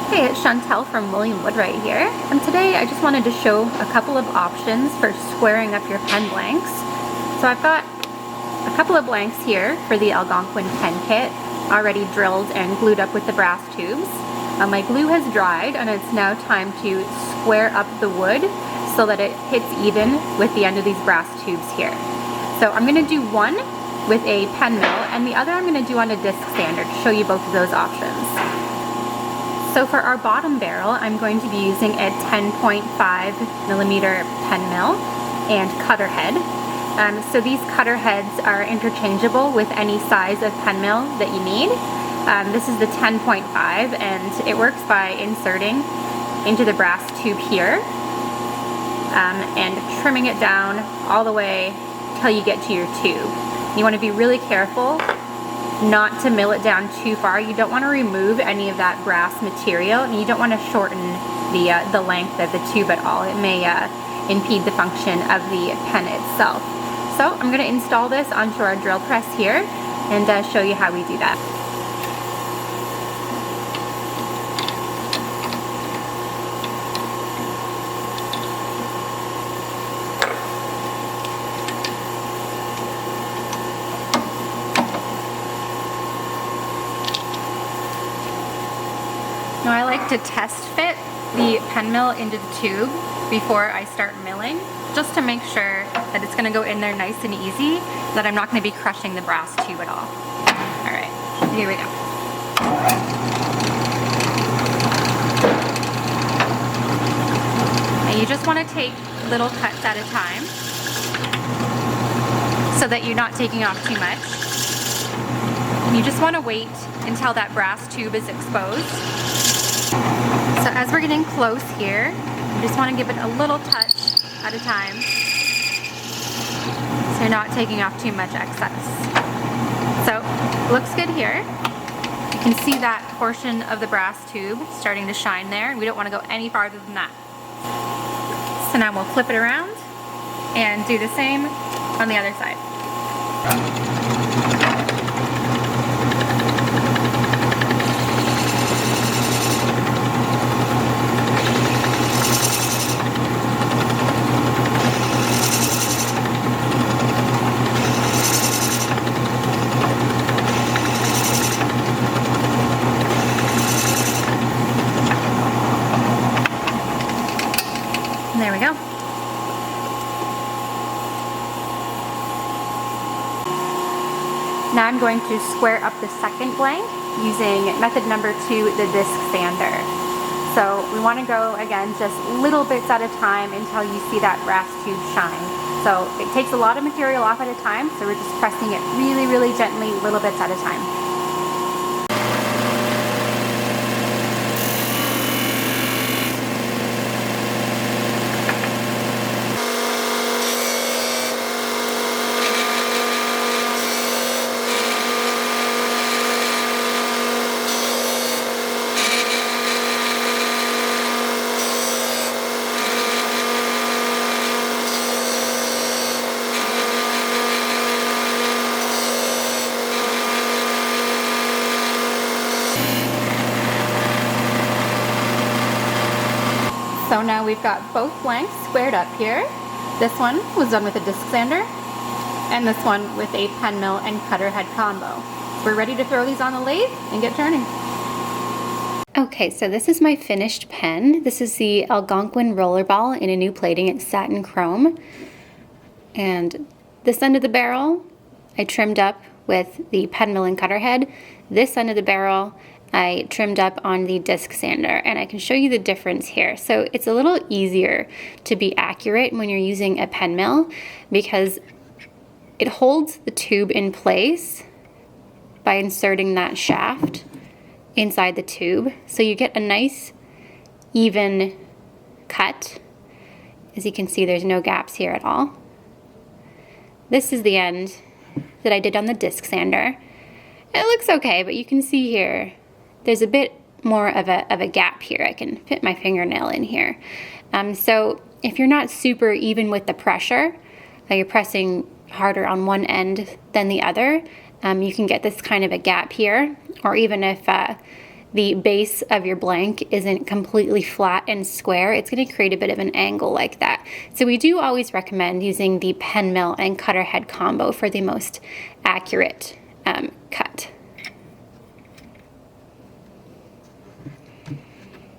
Hey, it's Chantel from William Wood right here, and today I just wanted to show a couple of options for squaring up your pen blanks. So I've got a couple of blanks here for the Algonquin pen kit, already drilled and glued up with the brass tubes. My glue has dried and it's now time to square up the wood so that it hits even with the end of these brass tubes here. So I'm going to do one with a pen mill and the other I'm going to do on a disc sander to show you both of those options. So for our bottom barrel, I'm going to be using a 10.5 millimeter pen mill and cutter head. So these cutter heads are interchangeable with any size of pen mill that you need. This is the 10.5 and it works by inserting into the brass tube here and trimming it down all the way till you get to your tube. You want to be really careful not to mill it down too far. You don't want to remove any of that brass material, and you don't want to shorten the length of the tube at all. It may impede the function of the pen itself. So I'm going to install this onto our drill press here and show you how we do that. Now I like to test fit the pen mill into the tube before I start milling, just to make sure that it's going to go in there nice and easy, that I'm not going to be crushing the brass tube at all. Alright, here we go. And you just want to take little cuts at a time so that you're not taking off too much. And you just want to wait until that brass tube is exposed. So as we're getting close here, you just want to give it a little touch at a time so you're not taking off too much excess. So looks good here. You can see that portion of the brass tube starting to shine there, and we don't want to go any farther than that. So now we'll flip it around and do the same on the other side. There we go. Now I'm going to square up the second blank using method number 2, the disc sander. So we want to go again just little bits at a time until you see that brass tube shine. So it takes a lot of material off at a time, so we're just pressing it really, really gently, little bits at a time. So now we've got both blanks squared up here. This one was done with a disc sander, and this one with a pen mill and cutter head combo. We're ready to throw these on the lathe and get turning. Okay, so this is my finished pen. This is the Algonquin rollerball in a new plating. It's satin chrome. And this end of the barrel I trimmed up with the pen mill and cutter head. This end of the barrel I trimmed up on the disc sander, and I can show you the difference here. So it's a little easier to be accurate when you're using a pen mill because it holds the tube in place by inserting that shaft inside the tube. So you get a nice even cut. As you can see, there's no gaps here at all. This is the end that I did on the disc sander. It looks okay, but you can see here there's a bit more of a gap here. I can fit my fingernail in here. So if you're not super even with the pressure, you're pressing harder on one end than the other, you can get this kind of a gap here. Or even if the base of your blank isn't completely flat and square, it's going to create a bit of an angle like that. So we do always recommend using the pen mill and cutter head combo for the most accurate cut.